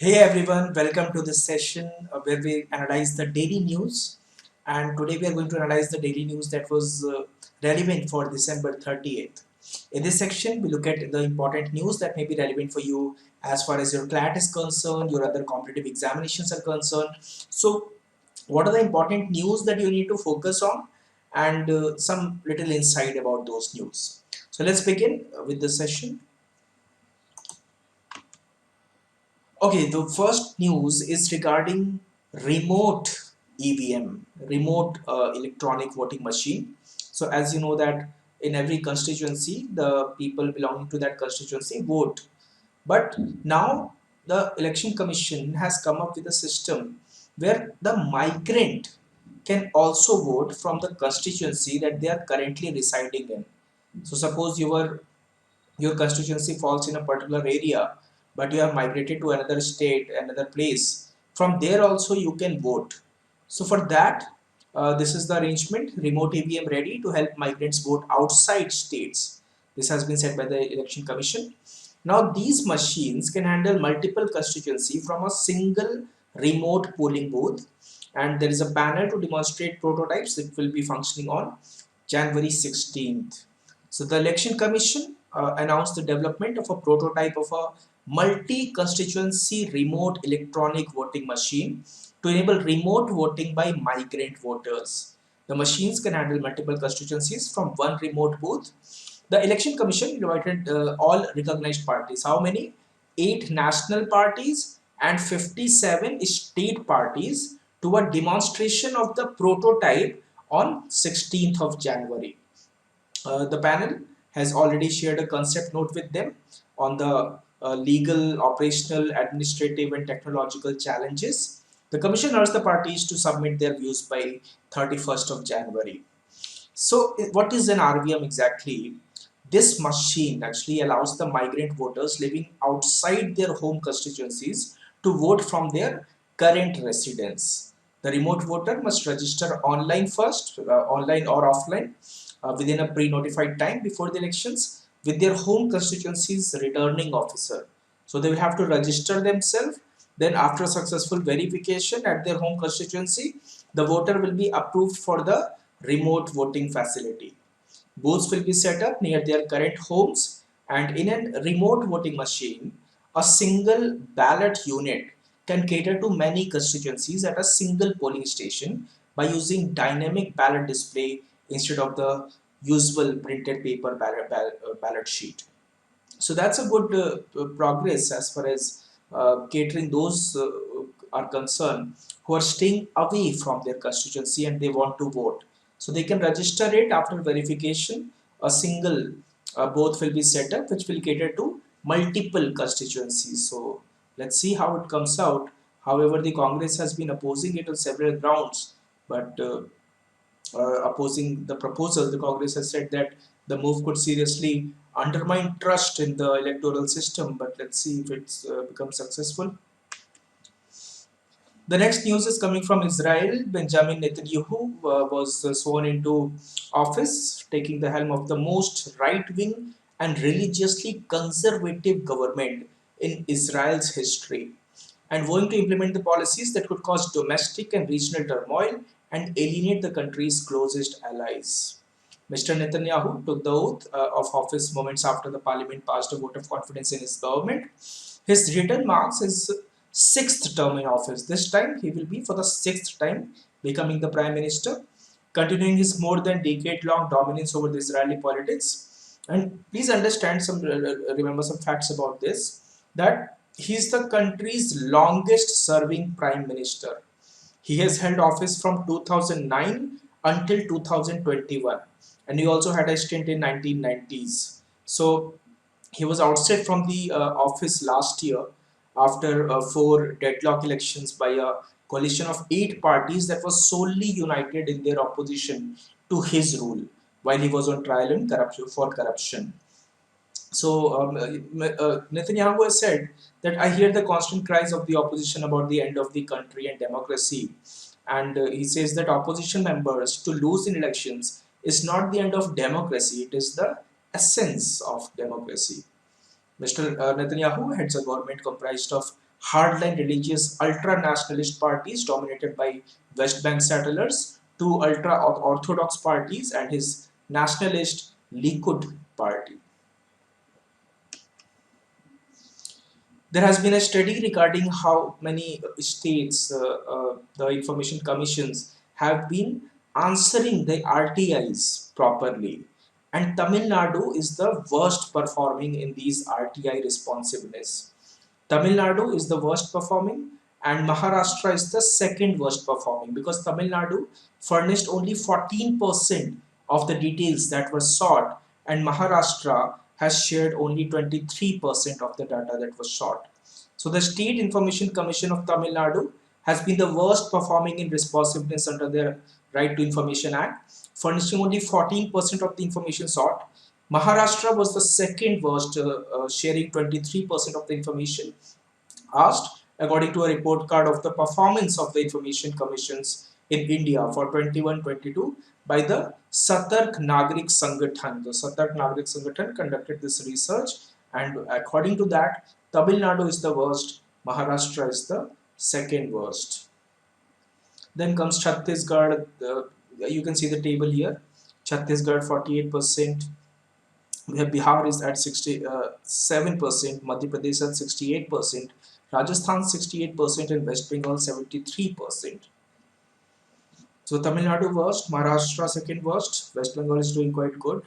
Hey everyone, welcome to this session where we analyze the daily news. And today we are going to analyze the daily news that was relevant for December 30th. In this section, we look at the important news that may be relevant for you as far as your CLAT is concerned, your other competitive examinations are concerned. So, what are the important news that you need to focus on, and some little insight about those news. So, let's begin with the session. Okay, the first news is regarding remote EVM, remote electronic voting machine. So, as you know that in every constituency, the people belonging to that constituency vote. But now the Election Commission has come up with a system where the migrant can also vote from the constituency that they are currently residing in. So, suppose your constituency falls in a particular area, but you have migrated to another state, another place. From there also you can vote. So for that, this is the arrangement: remote EVM ready to help migrants vote outside states. This has been said by the Election Commission. Now these machines can handle multiple constituency from a single remote polling booth, and there is a panel to demonstrate prototypes that will be functioning on January 16th. So the Election Commission announced the development of a prototype of a multi-constituency remote electronic voting machine to enable remote voting by migrant voters. The machines can handle multiple constituencies from one remote booth. The Election Commission invited all recognized parties. How many? 8 national parties and 57 state parties to a demonstration of the prototype on 16th of January. The panel has already shared a concept note with them on the legal, operational, administrative, and technological challenges. The Commission urged the parties to submit their views by 31st of January. So, what is an RVM exactly? This machine actually allows the migrant voters living outside their home constituencies to vote from their current residence. The remote voter must register online first, online or offline, within a pre-notified time before the elections with their home constituency's returning officer. So they will have to register themselves. Then after successful verification at their home constituency, the voter will be approved for the remote voting facility. Booths will be set up near their current homes, and in a remote voting machine, a single ballot unit can cater to many constituencies at a single polling station by using dynamic ballot display instead of the usual printed paper ballot sheet. So that's a good progress as far as catering those are concerned who are staying away from their constituency and they want to vote. So they can register it after verification. A single booth will be set up which will cater to multiple constituencies. So let's see how it comes out. However, the Congress has been opposing it on several grounds, but opposing the proposal, the Congress has said that the move could seriously undermine trust in the electoral system. But let's see if it's becomes successful. The next news is coming from Israel. Benjamin Netanyahu was sworn into office, taking the helm of the most right-wing and religiously conservative government in Israel's history, and going to implement the policies that could cause domestic and regional turmoil and alienate the country's closest allies. Mr. Netanyahu took the oath of office moments after the parliament passed a vote of confidence in his government. His return marks his sixth term in office. This time he will be for the sixth time becoming the prime minister, continuing his more than decade-long dominance over the Israeli politics. And please understand remember some facts about this, that he is the country's longest serving prime minister. He has held office from 2009 until 2021, and he also had a stint in 1990s. So he was ousted from the office last year after 4 deadlock elections by a coalition of 8 parties that was solely united in their opposition to his rule while he was on trial in corruption for corruption. So Netanyahu has said that I hear the constant cries of the opposition about the end of the country and democracy. And he says that opposition members to lose in elections is not the end of democracy, it is the essence of democracy. Mr. Netanyahu heads a government comprised of hardline religious ultra-nationalist parties dominated by West Bank settlers, two ultra-orthodox parties, and his nationalist Likud party. There has been a study regarding how many states the information commissions have been answering the RTIs properly, and Tamil Nadu is the worst performing in these RTI responsiveness. Tamil Nadu is the worst performing, and Maharashtra is the second worst performing, because Tamil Nadu furnished only 14% of the details that were sought, and Maharashtra has shared only 23% of the data that was sought. So the State Information Commission of Tamil Nadu has been the worst performing in responsiveness under the Right to Information Act, furnishing only 14% of the information sought. Maharashtra was the second worst, sharing 23% of the information asked, according to a report card of the performance of the information commissions in India for 21-22 by the Satark Nagrik Sangathan. The Satark Nagrik Sangathan conducted this research, and according to that, Tamil Nadu is the worst, Maharashtra is the second worst. Then comes Chhattisgarh. You can see the table here. Chhattisgarh 48%. We have Bihar is at 67%, Madhya Pradesh at 68%, Rajasthan 68%, and West Bengal 73%. So Tamil Nadu worst, Maharashtra second worst, West Bengal is doing quite good.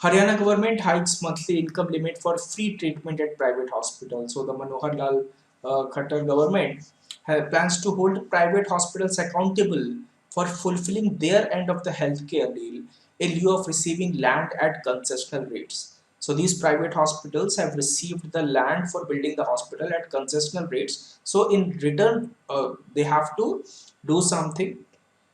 Haryana government hikes monthly income limit for free treatment at private hospitals. So the Manohar Lal Khattar government plans to hold private hospitals accountable for fulfilling their end of the healthcare deal in lieu of receiving land at concessional rates. So these private hospitals have received the land for building the hospital at concessional rates. So in return, they have to do something.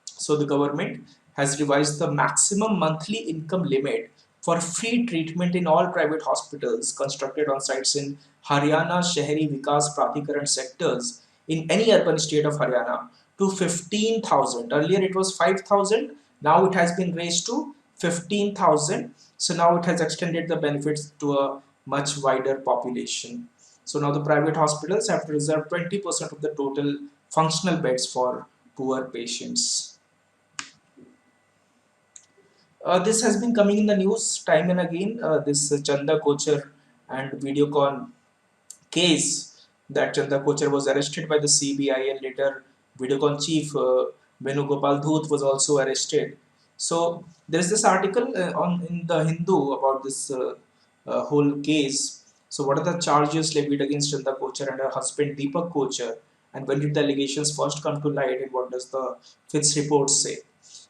So the government has revised the maximum monthly income limit for free treatment in all private hospitals constructed on sites in Haryana Shahri Vikas Pradhikaran sectors in any urban state of Haryana to 15,000. Earlier it was 5,000. Now it has been raised to 15,000. So now it has extended the benefits to a much wider population. So now the private hospitals have to reserve 20% of the total functional beds for poor patients. This has been coming in the news time and again. This Chanda Kochar and Videocon case, that Chanda Kochar was arrested by the CBI, and later Videocon chief Venugopal Dhoot was also arrested. So there is this article on in the Hindu about this whole case. So what are the charges levied against Chanda Kochar and her husband Deepak Kochar, and when did the allegations first come to light, and what does the FITS report say?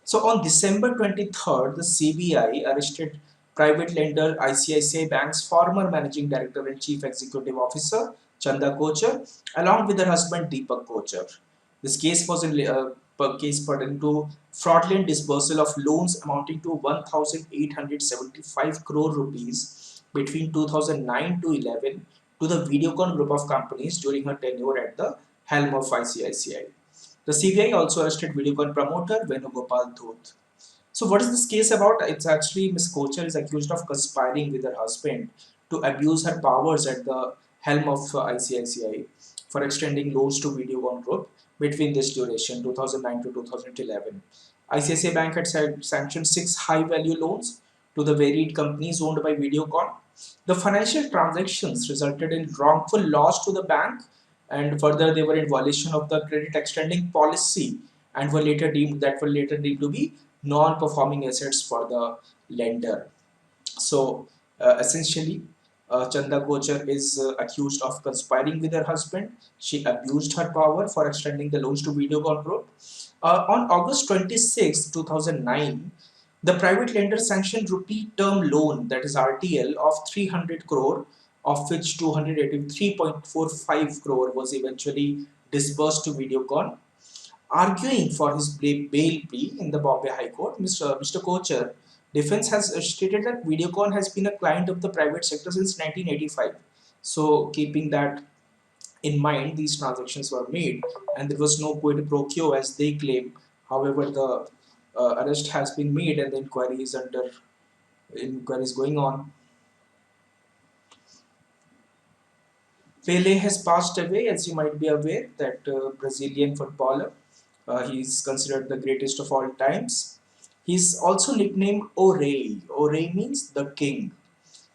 So on December 23rd, the CBI arrested private lender ICICI Bank's former managing director and chief executive officer Chanda Kochar, along with her husband Deepak Kochar. This case was a case pertaining to fraudulent disbursal of loans amounting to 1,875 crore rupees between 2009 to 11 to the Videocon group of companies during her tenure at the helm of ICICI. The CBI also arrested Videocon promoter Venugopal Dhoot. So what is this case about? It's actually Ms. Kochar is accused of conspiring with her husband to abuse her powers at the helm of ICICI for extending loans to Videocon Group between this duration, 2009 to 2011. ICICI Bank had sanctioned 6 high-value loans to the varied companies owned by Videocon. The financial transactions resulted in wrongful loss to the bank, and further they were in violation of the credit extending policy, and were later deemed to be non-performing assets for the lender. So essentially, Chanda Kochar is accused of conspiring with her husband. She abused her power for extending the loans to Videocon Group. On August 26, 2009, the private lender sanctioned rupee term loan, that is RTL, of 300 crore, of which 283.45 crore was eventually disbursed to Videocon. Arguing for his bail plea in the Bombay High Court, Mr. Kochar defense has stated that Videocon has been a client of the private sector since 1985. So, keeping that in mind, these transactions were made, and there was no quid pro quo as they claim. However, the arrest has been made, and the inquiry is going on. Pele has passed away, as you might be aware, that Brazilian footballer. He is considered the greatest of all times. He's also nicknamed Ore. Ore means the king.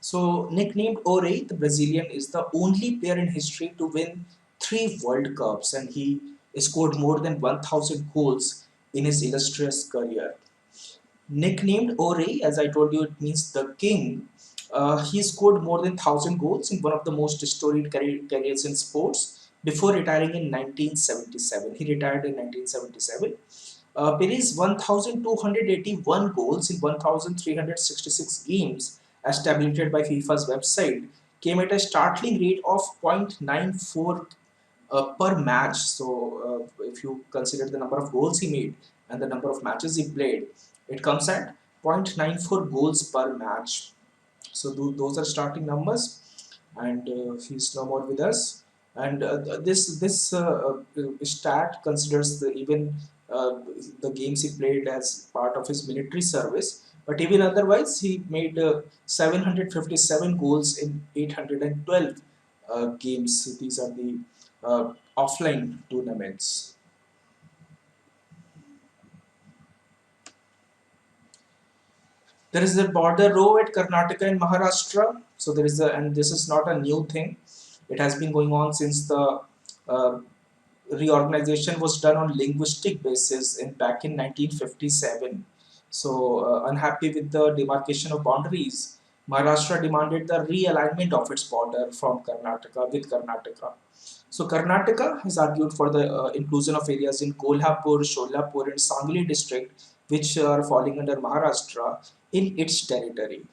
So, nicknamed Ore, the Brazilian is the only player in history to win three World Cups, and he scored more than 1,000 goals in his illustrious career. Nicknamed Ore, as I told you, it means the king. He scored more than 1,000 goals in one of the most storied careers in sports before retiring in 1977. He retired in 1977. Pele's 1,281 goals in 1,366 games, as tabulated by FIFA's website, came at a startling rate of 0.94 per match. So, if you consider the number of goals he made and the number of matches he played, it comes at 0.94 goals per match. So, those are starting numbers, and he's no more with us. And this stat considers even uh, the games he played as part of his military service. But even otherwise, he made 757 goals in 812 games. These are the offline tournaments. There is a border row at Karnataka and Maharashtra. So there is a, and this is not a new thing. It has been going on since the uh, reorganization was done on linguistic basis in back in 1957. So unhappy with the demarcation of boundaries, Maharashtra demanded the realignment of its border from Karnataka with Karnataka. So Karnataka has argued for the inclusion of areas in Kolhapur, Sholapur, and Sangli district, which are falling under Maharashtra, in its territory.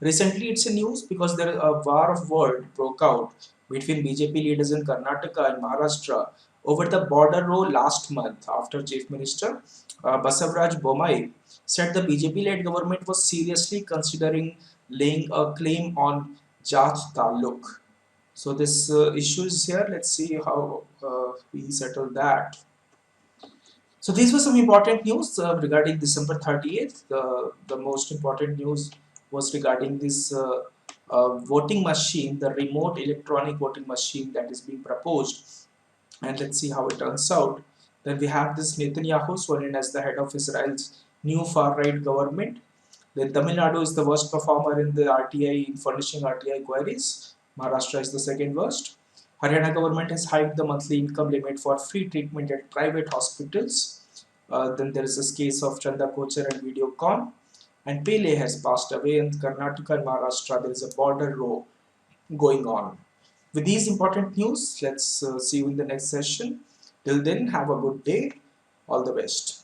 Recently, it's a news because there a war of word broke out between BJP leaders in Karnataka and Maharashtra over the border row last month after Chief Minister Basavaraj Bommai said the BJP-led government was seriously considering laying a claim on Jat Taluk. So this issue is here. Let's see how we settle that. So these were some important news regarding December 30th. The most important news was regarding this voting machine, the remote electronic voting machine that is being proposed. And let's see how it turns out. Then we have this Netanyahu sworn in as the head of Israel's new far-right government. Then Tamil Nadu is the worst performer in the RTI in furnishing RTI queries. Maharashtra is the second worst. Haryana government has hiked the monthly income limit for free treatment at private hospitals. Then there is this case of Chanda Kochar and Videocon. And Pele has passed away in Karnataka and Maharashtra. There is a border row going on. With these important news, let's see you in the next session. Till then, have a good day. All the best.